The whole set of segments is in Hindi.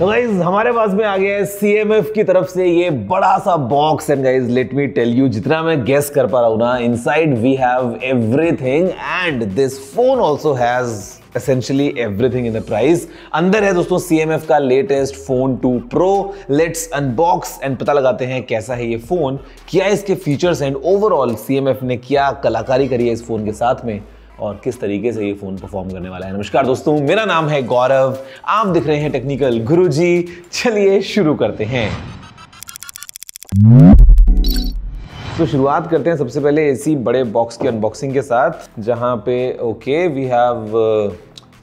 तो गाइज हमारे पास में आ गया है CMF की तरफ से ये बड़ा सा box. And guys let me tell you, जितना मैं गेस कर पा रहा हूं ना, inside we have everything and this phone also has essentially everything in the price। अंदर है दोस्तों CMF का latest phone 2 Pro। Let's unbox and पता लगाते हैं कैसा है ये फोन, क्या इसके फीचर्स एंड ओवरऑल CMF ने क्या कलाकारी करी है इस फोन के साथ में और किस तरीके से ये फोन परफॉर्म करने वाला है। नमस्कार दोस्तों, मेरा नाम है गौरव, आप दिख रहे हैं टेक्निकल गुरुजी। चलिए शुरू करते हैं। तो शुरुआत करते हैं सबसे पहले इसी बड़े बॉक्स की अनबॉक्सिंग के साथ, जहां पे okay we have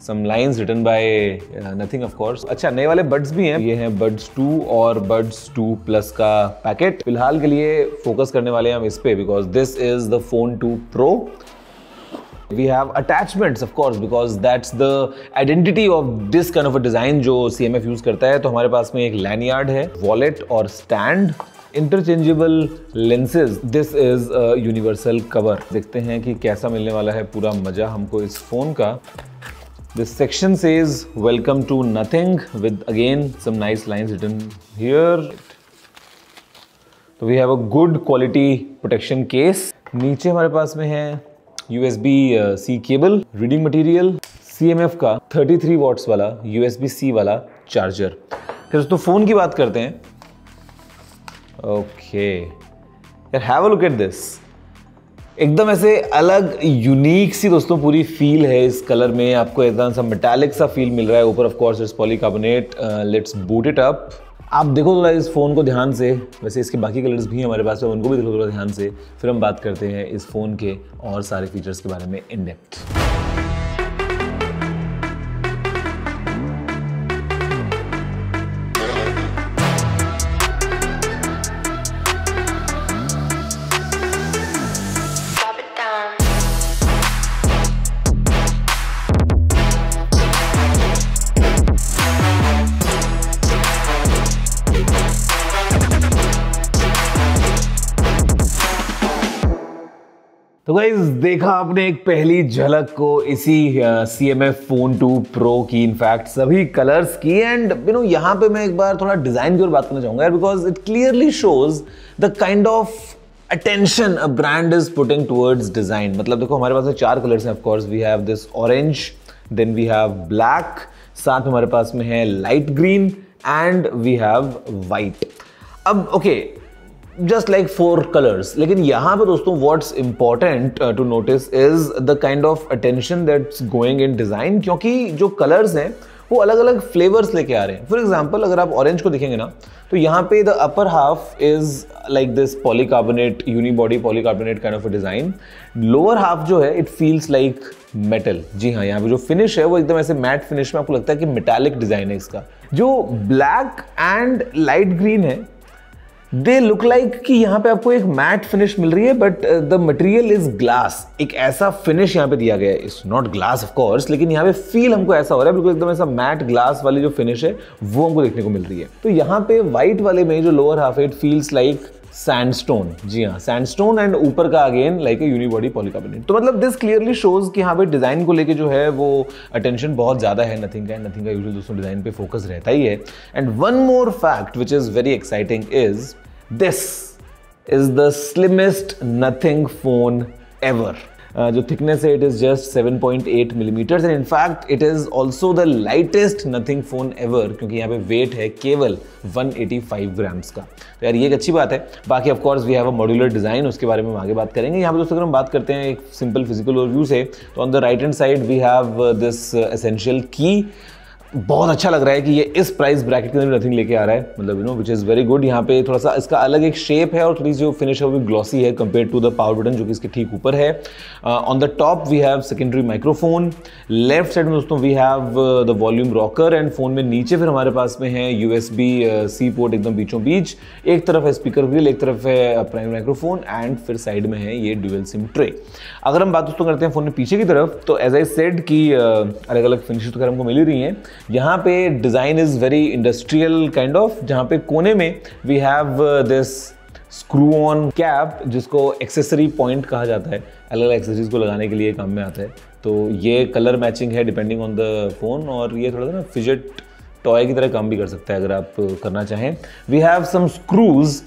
some lines written by Nothing of course. अच्छा, नए वाले बड्स भी हैं, ये हैं बड्स 2 और बड्स 2 प्लस का पैकेट। फिलहाल के लिए फोकस करने वाले हैं हम इस पे, because this is the phone 2 Pro। We have attachments of course because that's the identity of this kind of a design जो CMF यूज करता है। तो हमारे पास में एक लैनियार्ड है, वॉलेट और stand, interchangeable lenses, this is universal cover. देखते हैं कि कैसा मिलने वाला है पूरा मजा हमको इस फोन का। This section says welcome to nothing with again some nice lines written here। तो we have a good quality protection case। नीचे हमारे पास में है USB-C cable, reading material, CMF का 33 वॉट्स वाला USB-C वाला चार्जर। फिर दोस्तों फोन की बात करते हैं। ओके यार, have a look at this. एकदम ऐसे अलग यूनिक सी दोस्तों पूरी फील है इस कलर में, आपको एकदम सा मेटालिक सा फील मिल रहा है। ऊपर of course it's polycarbonate. Let's boot it up. आप देखो थोड़ा इस फोन को ध्यान से, वैसे इसके बाकी कलर्स भी हैं हमारे पास में, उनको भी देखो थोड़ा ध्यान से, फिर हम बात करते हैं इस फोन के और सारे फीचर्स के बारे में इन डेप्थ। तो गाइज देखा आपने एक पहली झलक को इसी CMF फोन 2 Pro की, इनफैक्ट सभी कलर्स की। एंड यू नो यहाँ पे मैं एक बार थोड़ा डिजाइन की ओर बात करना चाहूंगा यार, because it clearly shows the kind of attention a brand is putting towards design. मतलब देखो हमारे पास में 4 कलर्स हैं। Of course we have this orange, then we have black, साथ में हमारे पास में है light green and we have white. अब ओके, just like 4 colors, लेकिन यहाँ पे दोस्तों what's important to notice is the kind of attention that's going in design, क्योंकि जो colors हैं वो अलग अलग flavors लेके आ रहे हैं। For example, अगर आप orange को देखेंगे ना, तो यहाँ पे the upper half is like this polycarbonate, unibody polycarbonate kind of a design। lower half जो है it feels like metal। जी हाँ, यहाँ पे जो finish है वो एकदम ऐसे matte finish में आपको लगता है कि metallic design है इसका। जो black and light green है, दे लुक लाइक कि यहाँ पे आपको एक मैट फिनिश मिल रही है, but the material is glass. एक ऐसा फिनिश यहाँ पे दिया गया है, it's not glass of course, लेकिन यहाँ पे फील हमको ऐसा हो रहा है, बिल्कुल एकदम ऐसा मैट ग्लास वाली जो फिनिश है वो हमको देखने को मिल रही है। तो यहाँ पे व्हाइट वाले में जो लोअर हाफ है इट फील्स लाइक सैंडस्टोन। जी हाँ, सैंडस्टोन, एंड ऊपर का again like a unibody polycarbonate. तो मतलब दिस क्लियरली शोज कि यहाँ पे डिजाइन को लेके जो है वो अटेंशन बहुत ज्यादा है नथिंग का। नथिंग का यूजुअली दोस्तों डिजाइन पे फोकस रहता ही है। And one more fact which is very exciting is this is the slimmest nothing phone ever. जो थिकनेस है it is just 7.8 millimetres and in fact it is also the lightest nothing phone ever, क्योंकि यहाँ पे वेट है केवल 185 ग्राम्स का। तो यार ये एक अच्छी बात है। बाकी of course we have a modular design, उसके बारे में हम आगे बात करेंगे। यहाँ पे दोस्तों अगर हम बात करते हैं एक सिंपल फिजिकल ओवरव्यू से, तो on the right hand side we have this essential key. बहुत अच्छा लग रहा है कि ये इस प्राइस ब्रैकेट के अंदर नथिंग लेके आ रहा है, मतलब you know which is very good. यहाँ पे थोड़ा सा इसका अलग एक शेप है और थोड़ी जो फिनिश है वो भी ग्लॉसी है compare to the power button जो कि इसके ठीक ऊपर है। On the top we have secondary microphone. Left side में दोस्तों we have the volume rocker and phone में नीचे फिर हमारे पास में है USB-C पोर्ट एकदम बीचों बीच। एक तरफ है स्पीकर व्हील, एक तरफ है प्राइमरी माइक्रोफोन एंड फिर साइड में है ये ड्यूअल सिम ट्रे। अगर हम बात दोस्तों करते हैं फोन में पीछे की तरफ, तो एज आई सेड कि अलग अलग फिनिशेस तो हमको मिल ही रही हैं। यहाँ पे design is very industrial kind of, जहाँ पे कोने में we have this screw on cap जिसको एक्सेसरी पॉइंट कहा जाता है, अलग अलग एक्सेसरीज को लगाने के लिए काम में आता है। तो ये कलर मैचिंग है डिपेंडिंग ऑन द फोन, और ये थोड़ा सा ना फिजेट टॉय की तरह काम भी कर सकता है अगर आप करना चाहें। We have some screws,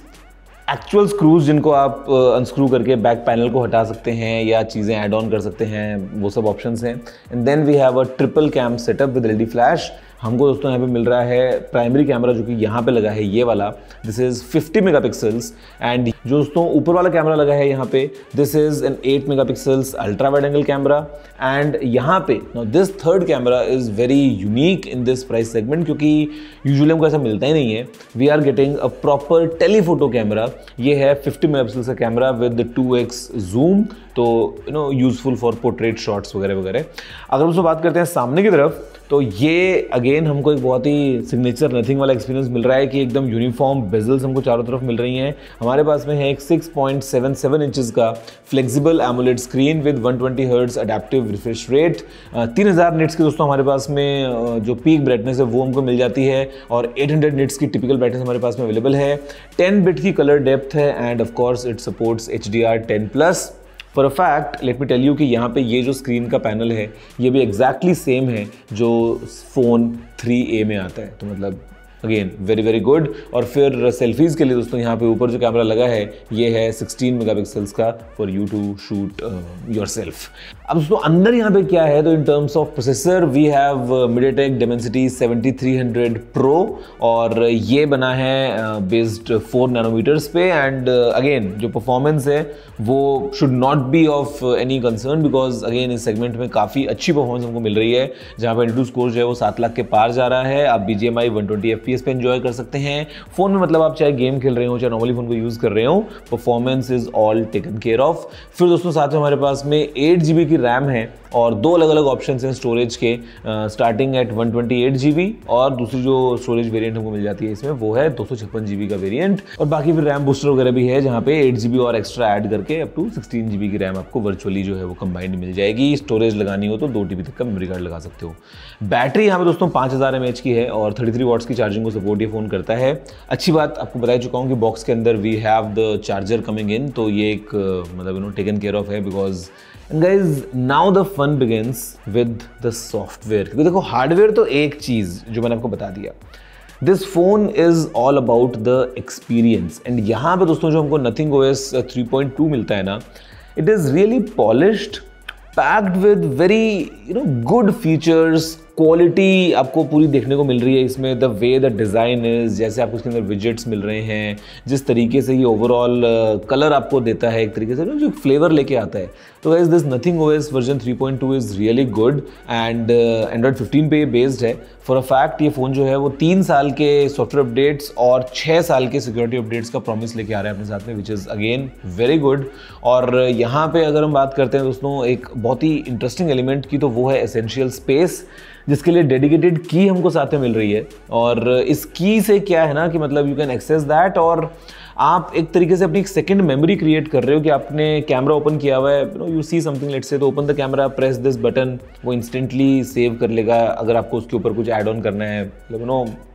actual screws जिनको आप अनस्क्रू करके बैक पैनल को हटा सकते हैं या चीज़ें ऐड ऑन कर सकते हैं, वो सब ऑप्शंस हैं। And then we have a triple cam setup with LED flash. हमको दोस्तों यहाँ पे मिल रहा है प्राइमरी कैमरा जो कि यहाँ पे लगा है ये वाला, दिस इज़ 50 मेगापिक्सल्स। एंड जो दोस्तों ऊपर वाला कैमरा लगा है यहाँ पे, this is an 8 megapixels ultra wide angle camera. And यहाँ पे now this third camera is very unique in this price segment, क्योंकि यूजुअली हमको ऐसा मिलता ही नहीं है। We are getting a proper telephoto camera. ये है 50 मेगापिक्सल का कैमरा विद 2x जूम, तो यूजफुल फॉर पोर्ट्रेट शॉट्स वगैरह वगैरह। अगर उससे बात करते हैं सामने की तरफ, तो ये अगेन हमको एक बहुत ही सिग्नेचर नथिंग वाला एक्सपीरियंस मिल रहा है कि एकदम यूनिफॉर्म बेजल्स हमको चारों तरफ मिल रही हैं। हमारे पास में है एक 6.77 इंचेस का flexible AMOLED screen with 120 hertz adaptive refresh rate. 3000 nits की दोस्तों हमारे पास में जो पीक ब्राइटनेस है वो हमको मिल जाती है, और 800 निट्स की टिपिकल ब्राइटनेस हमारे पास में अवेलेबल है। 10 बिट की कलर डेप्थ है, and of course it supports HDR10+। For a fact let me tell you कि यहाँ पे ये जो स्क्रीन का पैनल है ये भी एग्जैक्टली सेम है जो फ़ोन 3A में आता है, तो मतलब अगेन वेरी वेरी गुड। और फिर सेल्फीज़ के लिए दोस्तों यहाँ पे ऊपर जो कैमरा लगा है ये है 16 मेगापिक्सल्स का for you to shoot yourself. अब दोस्तों अंदर यहाँ पे क्या है, तो in terms of processor we have MediaTek Dimensity 7300 Pro, और ये बना है बेस्ड 4 नैनोमीटर्स पे। एंड अगेन जो परफॉर्मेंस है वो should not be of any concern, because again इस सेगमेंट में काफ़ी अच्छी परफॉर्मेंस हमको मिल रही है, जहाँ पे एंट्री स्कोर जो है वो 7 लाख के पार जा रहा है। आप BGMI 120 FPS पे एंजॉय कर सकते हैं फ़ोन में, मतलब आप चाहे गेम खेल रहे हो चाहे नॉर्मली फ़ोन को यूज़ कर रहे हो, performance is all taken care of. फिर दोस्तों साथ में हमारे पास में 8 GB की रैम है, और 2 अलग अलग ऑप्शन हैं स्टोरेज के, स्टार्टिंग एट 128 GB, और दूसरी जो स्टोरेज वेरिएंट हमको मिल जाती है इसमें वो है 256 GB का वेरिएंट। और बाकी फिर रैम बूस्टर वगैरह भी है, जहाँ पे 8 GB और एक्स्ट्रा ऐड करके अप टू 16 GB की रैम आपको वर्चुअली जो है वो कंबाइंड मिल जाएगी। स्टोरेज लगानी हो तो 2 TB तक का मेमोरी कार्ड लगा सकते हो। बैटरी यहाँ पे दोस्तों 5000 mAh की है, और 33 वॉट्स की चार्जिंग को सपोर्ट ये फ़ोन करता है। अच्छी बात आपको बता चुका हूँ कि बॉक्स के अंदर we have the charger coming in, तो ये एक मतलब टेकन केयर ऑफ है, because And guys, now the fun begins with the software। क्योंकि देखो हार्डवेयर तो एक चीज़ जो मैंने आपको बता दिया, this phone is all about the experience. And यहाँ पे दोस्तों जो हमको नथिंग OS 3.2 मिलता है ना, it is really polished, packed with very good features, quality आपको पूरी देखने को मिल रही है इसमें। The way the design is, जैसे आपको इसके अंदर विजेट्स मिल रहे हैं, जिस तरीके से ये ओवरऑल कलर आपको देता है, एक तरीके से जो फ्लेवर लेके आता है। तो guys this nothing OS version 3.2 is really good, and Android 15 पे ये बेस्ड है। फॉर अ फैक्ट ये फ़ोन जो है वो 3 साल के सॉफ्टवेयर अपडेट्स और 6 साल के सिक्योरिटी अपडेट्स का प्रॉमिस लेके आ रहा है अपने साथ में, which is again very good. और यहाँ पे अगर हम बात करते हैं दोस्तों एक बहुत ही इंटरेस्टिंग एलिमेंट की, तो वो है एसेंशियल स्पेस, जिसके लिए डेडिकेटेड की हमको साथ में मिल रही है। और इस की से क्या है ना कि मतलब यू कैन एक्सेस दैट, और आप एक तरीके से अपनी एक सेकंड मेमोरी क्रिएट कर रहे हो कि आपने कैमरा ओपन किया हुआ है, you see something let's say, तो open the camera, press this button, वो इंस्टेंटली सेव कर लेगा। अगर आपको उसके ऊपर कुछ ऐड ऑन करना है,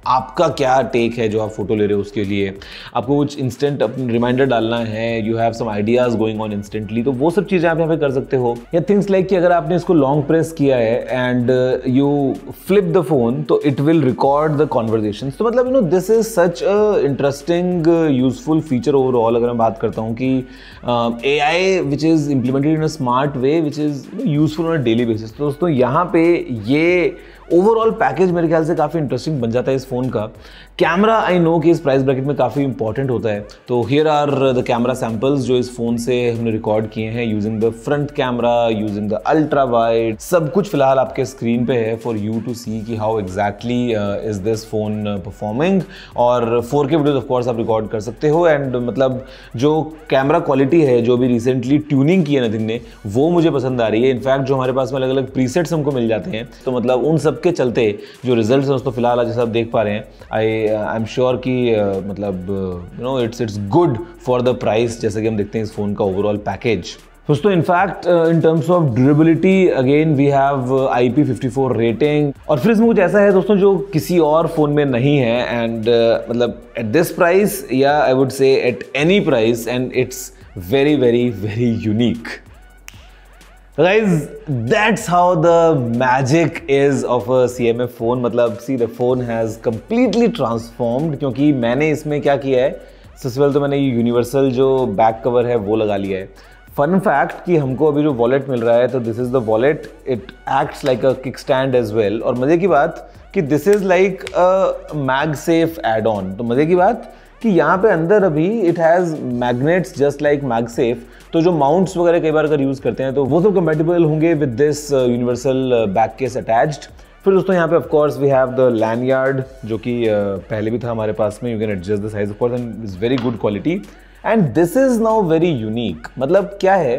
आपका क्या टेक है जो आप फोटो ले रहे हो उसके लिए, आपको कुछ इंस्टेंट अपनी रिमाइंडर डालना है, you have some ideas going on instantly, तो वो सब चीज़ें आप यहाँ पे कर सकते हो। या थिंग्स लाइक कि अगर आपने इसको लॉन्ग प्रेस किया है and you flip the phone, तो it will record the conversations. तो मतलब this is such a interesting useful feature overall. अगर मैं बात करता हूँ कि AI which is implemented in a smart way which is useful on a daily basis. तो दोस्तों यहाँ पे ये ओवरऑल पैकेज मेरे ख्याल से काफ़ी इंटरेस्टिंग बन जाता है इस फ़ोन का। कैमरा आई नो कि इस प्राइस ब्रैकेट में काफ़ी इंपॉर्टेंट होता है, तो here are the camera samples जो इस फ़ोन से हमने रिकॉर्ड किए हैं, using the front camera, using the ultra wide, सब कुछ फिलहाल आपके स्क्रीन पे है फॉर यू टू सी कि how exactly is this phone performing. और 4K वीडियोज ऑफ कोर्स आप रिकॉर्ड कर सकते हो। एंड मतलब जो कैमरा क्वालिटी है जो भी रिसेंटली ट्यूनिंग की है नथिंग ने, वो मुझे पसंद आ रही है। इनफैक्ट जो हमारे पास में अलग अलग प्रीसेट्स हमको मिल जाते हैं, तो मतलब उन सब के चलते जो रिजल्ट्स हैं उसको फिलहाल जैसे आप देख पा रहे हैं, आई एम श्योर कि मतलब it's good for the price, जैसे कि हम देखते हैं इस फोन का ओवरऑल पैकेज। दोस्तों in fact in terms of durability again we have IP54 rating, और फिर इसमें कुछ ऐसा है दोस्तों जो किसी और फोन में नहीं है। एंड मतलब एट दिस प्राइस, या I would say at any price, and it's very very very unique. Guys, that's how the magic is of a CMF phone. मतलब see the phone has completely transformed, क्योंकि मैंने इसमें क्या किया है, सबसे पहले तो मैंने ये यूनिवर्सल जो बैक कवर है वो लगा लिया है। फन फैक्ट कि हमको अभी जो वॉलेट मिल रहा है, तो this is the wallet, it acts like a kickstand as well. और मजे की बात कि this is like a MagSafe add on. तो मजे की बात कि यहाँ पे अंदर अभी it has magnets just like MagSafe. तो जो माउंट्स वगैरह कई बार अगर यूज़ करते हैं तो वो सब कंपेटेबल होंगे with this universal back case attached. फिर दोस्तों यहाँ पे of course we have the lanyard, जो कि पहले भी था हमारे पास में। You can adjust the size of course and is very good quality and this is now very unique. मतलब क्या है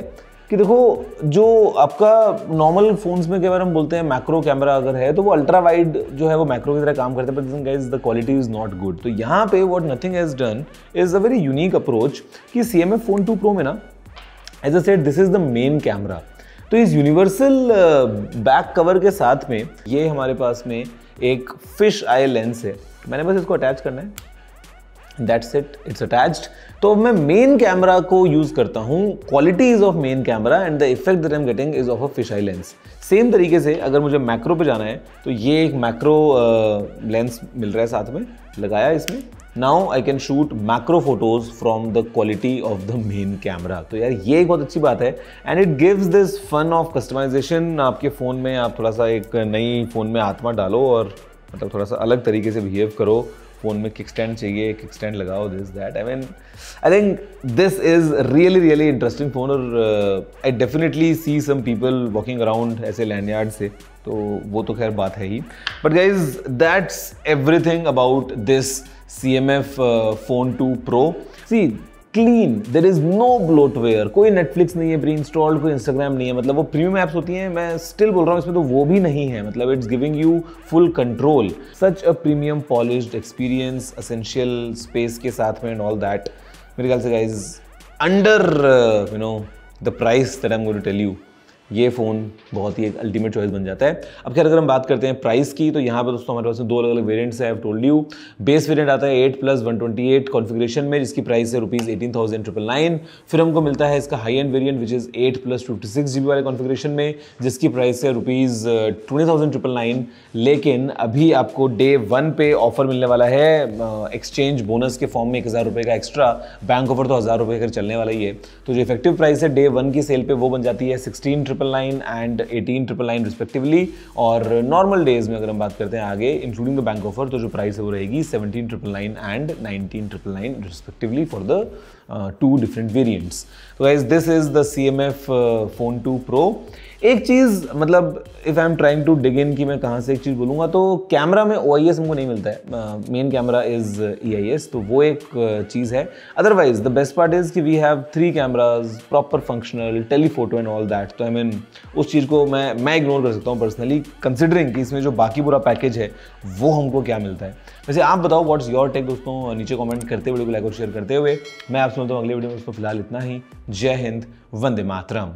कि देखो, जो आपका नॉर्मल फोन्स में कई बार हम बोलते हैं मैक्रो कैमरा अगर है तो वो अल्ट्रा वाइड जो है वो मैक्रो की तरह काम करते हैं, but guys the quality is not good. तो यहाँ पे what Nothing has done is a very unique approach कि CMF फोन 2 Pro में ना, as I said, this is the main camera. तो इस यूनिवर्सल बैक कवर के साथ में ये हमारे पास में एक फिश आई लेंस है। मैंने बस इसको अटैच करना है, दैट्स इट, इट्स अटैच्ड। तो मैं मेन कैमरा को यूज करता हूँ, quality is of main camera and the effect that I am getting is of a fish eye lens. Same तरीके से अगर मुझे मैक्रो पे जाना है तो ये एक मैक्रो लेंस मिल रहा है साथ में लगाया इसमें। Now I can shoot macro photos from the quality of the main camera. तो यार ये एक बहुत अच्छी बात है and it gives this fun of customisation. आपके फ़ोन में आप थोड़ा सा एक नई फ़ोन में आत्मा डालो और मतलब थोड़ा सा अलग तरीके से बिहेव करो। फ़ोन में किक स्टैंड चाहिए, किक स्टैंड लगाओ, this that. I think this is really interesting phone. और I definitely see some people walking around ऐसे लैंडयार्ड से, तो वो तो खैर बात है ही। But guys, that's everything about this CMF phone 2 Pro। See clean, there is no bloatware, कोई नेटफ्लिक्स नहीं है प्री इंस्टॉल्ड, कोई इंस्टाग्राम नहीं है। मतलब वो प्रीमियम ऐप्स होती हैं, मैं स्टिल बोल रहा हूँ इसमें तो वो भी नहीं है। मतलब it's giving you full control, such a premium polished experience, essential space के साथ में एंड ऑल दैट। मेरे ख्याल से guys under the price that I am going to tell you, ये फ़ोन बहुत ही एक अल्टीमेट चॉइस बन जाता है। अब खैर अगर हम बात करते हैं प्राइस की, तो यहाँ पे दोस्तों हमारे पास 2 अलग अलग वेरिएंट्स है। I have told you, base variant आता है 8+128 कॉन्फ़िगरेशन में, जिसकी प्राइस है ₹18,999। फिर हमको मिलता है इसका high end variant which is 8+56 GB वाले कॉन्फ़िगरेशन में, जिसकी प्राइस है ₹20,999। लेकिन अभी आपको डे 1 पे ऑफर मिलने वाला है एक्सचेंज बोनस के फॉर्म में ₹1,000 का एक्स्ट्रा। बैंक ऑफर तो ₹1,000 का चलने वाला ही है। तो जो इफेक्टिव प्राइस है डे 1 की सेल पे वो बन जाती है 16,999 एंड 18,999 रिस्पेक्टिवली। और नॉर्मल डेज में अगर हम बात करते हैं आगे इंक्लूडिंग द बैंक ऑफर, तो जो प्राइस है वो रहेगी 17,999 and 19,999 respectively for the 2 different variants. तो guys, this is the CMF phone 2 Pro। एक चीज़ मतलब if I am trying to dig in कि मैं कहाँ से एक चीज़ बोलूँगा, तो कैमरा में OIS हमको नहीं मिलता है, मेन कैमरा इज़ EIS, तो वो एक चीज़ है। Otherwise the best part is कि we have 3 cameras, proper functional, telephoto and all that. तो आई मीन उस चीज़ को मैं इग्नोर कर सकता हूँ पर्सनली, कंसिडरिंग कि इसमें जो बाकी पूरा पैकेज है वो हमको क्या मिलता है। वैसे आप बताओ व्हाट्स योर टेक दोस्तों, नीचे कमेंट करते, वीडियो को लाइक और शेयर करते हुए। मैं आपसे मिलता हूँ अगले वीडियो में। दोस्तों फिलहाल इतना ही। जय हिंद, वंदे मातरम।